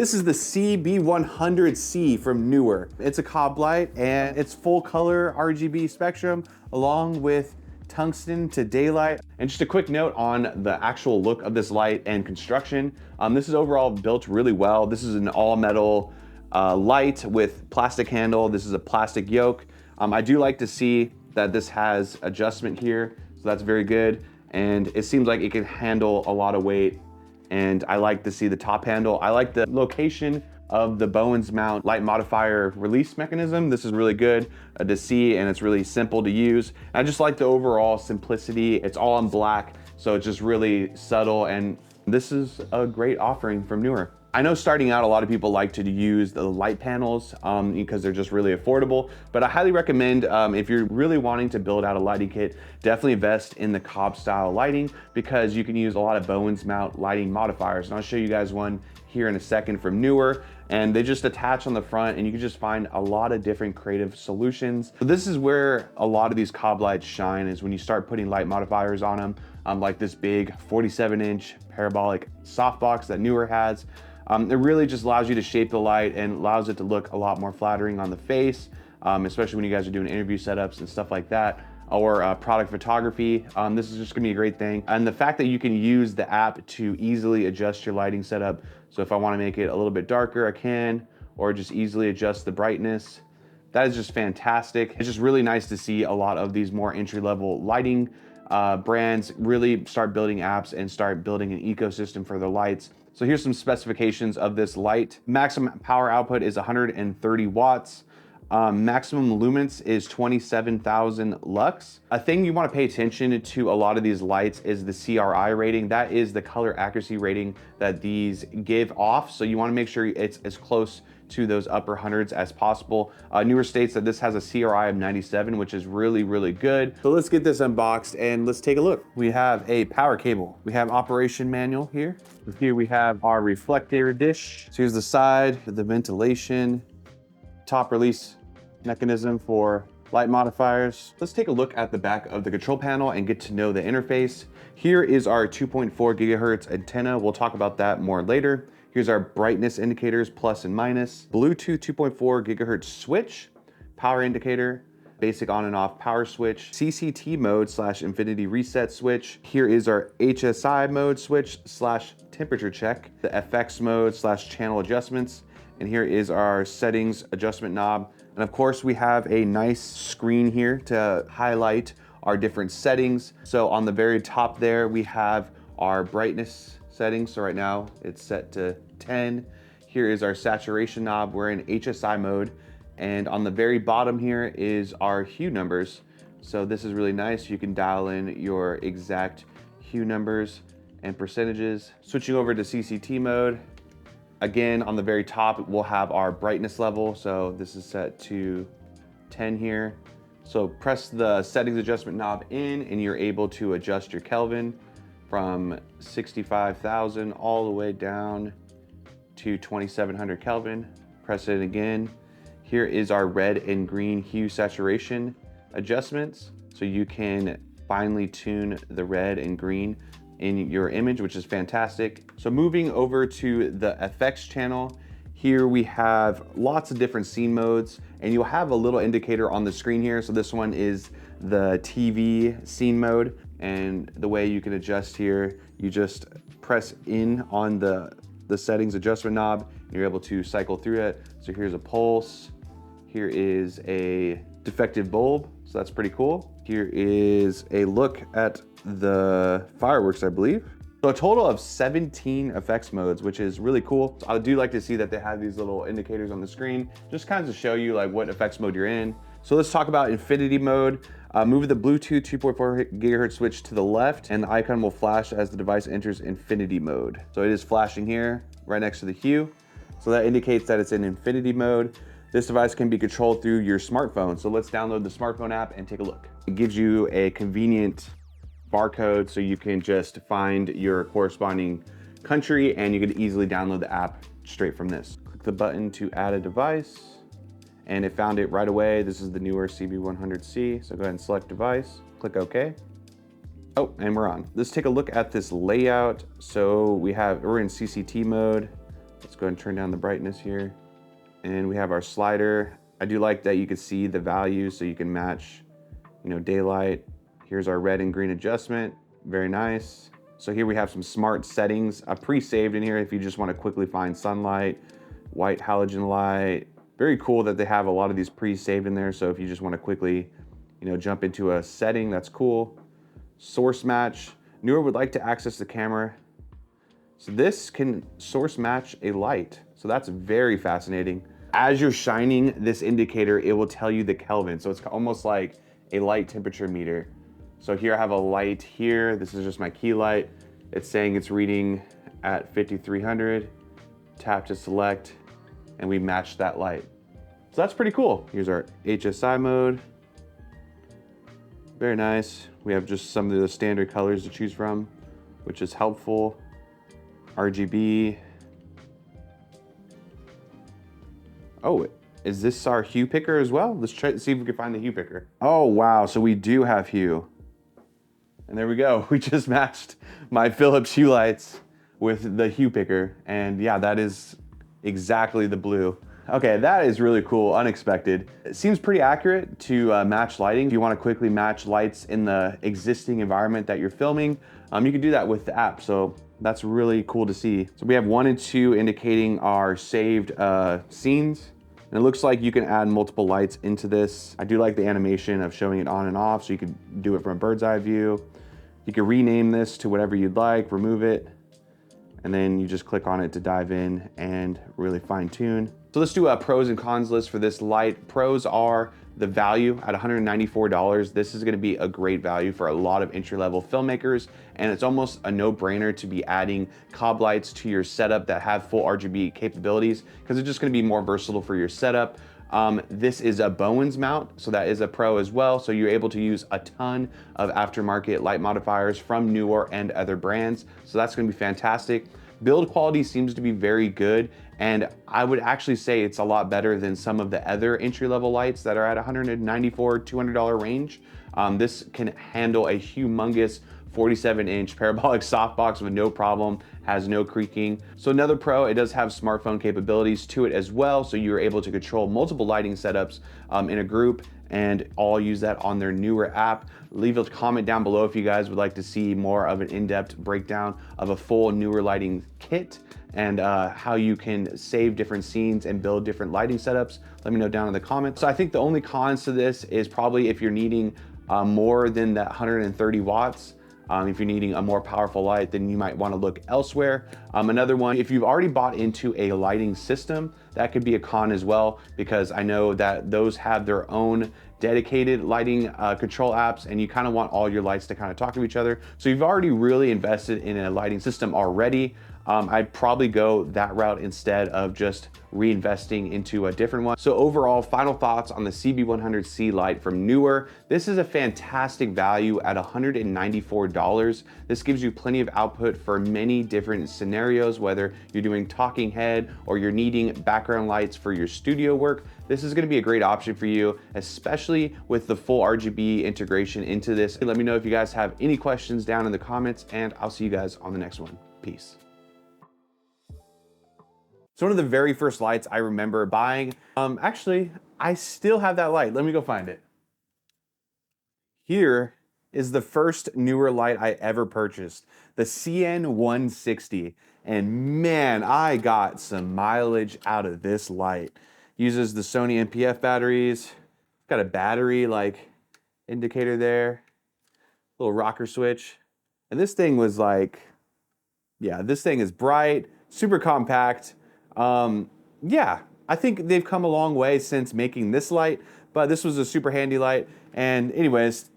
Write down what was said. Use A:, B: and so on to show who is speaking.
A: This is the CB100C from Neewer. It's a cob light and it's full color RGB spectrum along with tungsten to daylight. And just a quick note on the actual look of this light and construction. This is overall built really well. This is an all metal light with plastic handle. This is a plastic yoke. I do like to see that this has adjustment here, so that's very good. And it seems like it can handle a lot of weight. And I like to see the top handle. I like the location of the Bowens mount light modifier release mechanism. This is really good to see, and it's really simple to use. And I just like the overall simplicity. It's all in black, so it's just really subtle, and this is a great offering from Neewer. I know starting out, a lot of people like to use the light panels because they're just really affordable, but I highly recommend if you're really wanting to build out a lighting kit, definitely invest in the cob style lighting because you can use a lot of Bowens mount lighting modifiers. And I'll show you guys one here in a second from Neewer, and they just attach on the front and you can just find a lot of different creative solutions. So this is where a lot of these cob lights shine, is when you start putting light modifiers on them, like this big 47-inch Parabolic Soft Box that Neewer has. It really just allows you to shape the light and allows it to look a lot more flattering on the face, especially when you guys are doing interview setups and stuff like that, or product photography. This is just gonna be a great thing. And the fact that you can use the app to easily adjust your lighting setup. So if I wanna make it a little bit darker, I can, or just easily adjust the brightness. That is just fantastic. It's just really nice to see a lot of these more entry-level lighting brands really start building apps and start building an ecosystem for their lights. So here's some specifications of this light. Maximum power output is 130 watts. Maximum lumens is 27,000 lux. A thing you want to pay attention to a lot of these lights is the CRI rating. That is the color accuracy rating that these give off. So you want to make sure it's as close to those upper hundreds as possible. Neewer states that this has a CRI of 97, which is really, really good. So let's get this unboxed and let's take a look. We have a power cable. We have operation manual here. Here we have our reflector dish. So here's the side, the ventilation, top release mechanism for light modifiers. Let's take a look at the back of the control panel and get to know the interface. Here is our 2.4 gigahertz antenna. We'll talk about that more later. Here's our brightness indicators, plus and minus. Bluetooth 2.4 gigahertz switch, power indicator, basic on and off power switch, CCT mode / infinity reset switch. Here is our HSI mode switch / temperature check, the FX mode / channel adjustments. And here is our settings adjustment knob. And of course we have a nice screen here to highlight our different settings. So on the very top there, we have our brightness settings. So right now it's set to 10. Here is our saturation knob. We're in HSI mode. And on the very bottom here is our hue numbers. So this is really nice. You can dial in your exact hue numbers and percentages. Switching over to CCT mode. Again, on the very top, we'll have our brightness level. So this is set to 10 here. So press the settings adjustment knob in and you're able to adjust your Kelvin from 65,000 all the way down to 2,700 Kelvin. Press it again. Here is our red and green hue saturation adjustments. So you can finely tune the red and green in your image, which is fantastic. So moving over to the effects channel, here we have lots of different scene modes, and you'll have a little indicator on the screen here. So this one is the TV scene mode, and the way you can adjust here, you just press in on the settings adjustment knob, and you're able to cycle through it. So here's a pulse, here is a defective bulb, so that's pretty cool. Here is a look at the fireworks, I believe. So a total of 17 effects modes, which is really cool. So I do like to see that they have these little indicators on the screen, just kind of to show you like what effects mode you're in. So let's talk about infinity mode. Move the Bluetooth 2.4 gigahertz switch to the left and the icon will flash as the device enters infinity mode. So it is flashing here right next to the hue. So that indicates that it's in infinity mode. This device can be controlled through your smartphone. So let's download the smartphone app and take a look. It gives you a convenient barcode so you can just find your corresponding country and you can easily download the app straight from this. Click the button to add a device and it found it right away. This is the NEEWER CB100C. So go ahead and select device, click OK. Oh, and we're on. Let's take a look at this layout. So we're in CCT mode. Let's go ahead and turn down the brightness here. And we have our slider. I do like that you can see the values so you can match, daylight. Here's our red and green adjustment. Very nice. So here we have some smart settings pre-saved in here if you just want to quickly find sunlight, white halogen light. Very cool that they have a lot of these pre-saved in there. So if you just want to quickly, jump into a setting, that's cool. Source match. Neewer would like to access the camera. So this can source match a light. So that's very fascinating. As you're shining this indicator, it will tell you the Kelvin. So it's almost like a light temperature meter. So here I have a light here. This is just my key light. It's saying it's reading at 5300. Tap to select, and we match that light. So that's pretty cool. Here's our HSI mode. Very nice. We have just some of the standard colors to choose from, which is helpful. RGB. Oh, is this our hue picker as well? Let's try to see if we can find the hue picker. Oh, wow, so we do have hue. And there we go. We just matched my Philips hue lights with the hue picker. And yeah, that is exactly the blue. Okay, that is really cool, unexpected. It seems pretty accurate to match lighting. If you want to quickly match lights in the existing environment that you're filming, you can do that with the app. So that's really cool to see. So we have 1 and 2 indicating our saved scenes. And it looks like you can add multiple lights into this. I do like the animation of showing it on and off, so you could do it from a bird's eye view. You can rename this to whatever you'd like, remove it, and then you just click on it to dive in and really fine tune. So let's do a pros and cons list for this light. Pros are the value at $194. This is gonna be a great value for a lot of entry-level filmmakers, and it's almost a no-brainer to be adding cob lights to your setup that have full RGB capabilities, because it's just gonna be more versatile for your setup. This is a Bowens mount, so that is a pro as well. So you're able to use a ton of aftermarket light modifiers from Neewer and other brands. So that's gonna be fantastic. Build quality seems to be very good, and I would actually say it's a lot better than some of the other entry-level lights that are at $194, $200 range. This can handle a humongous 47-inch parabolic soft box with no problem, has no creaking. So another pro, it does have smartphone capabilities to it as well, so you're able to control multiple lighting setups in a group and all use that on their Neewer app. Leave a comment down below if you guys would like to see more of an in-depth breakdown of a full Neewer lighting kit and how you can save different scenes and build different lighting setups. Let me know down in the comments. So I think the only cons to this is probably if you're needing more than that 130 watts. If you're needing a more powerful light, then you might want to look elsewhere. Another one, if you've already bought into a lighting system, that could be a con as well, because I know that those have their own dedicated lighting control apps, and you kind of want all your lights to kind of talk to each other. So you've already really invested in a lighting system already. I'd probably go that route instead of just reinvesting into a different one. So overall, final thoughts on the CB100C light from Neewer. This is a fantastic value at $194. This gives you plenty of output for many different scenarios, whether you're doing talking head or you're needing background lights for your studio work. This is gonna be a great option for you, especially with the full RGB integration into this. Let me know if you guys have any questions down in the comments, and I'll see you guys on the next one. Peace. So one of the very first lights I remember buying, actually, I still have that light. Let me go find it. Here is the first Neewer light I ever purchased, the CN160. And man, I got some mileage out of this light. Uses the Sony NPF batteries. Got a battery like indicator there, little rocker switch. And this thing was like, yeah, this thing is bright, super compact. Yeah, I think they've come a long way since making this light, but this was a super handy light. And anyways,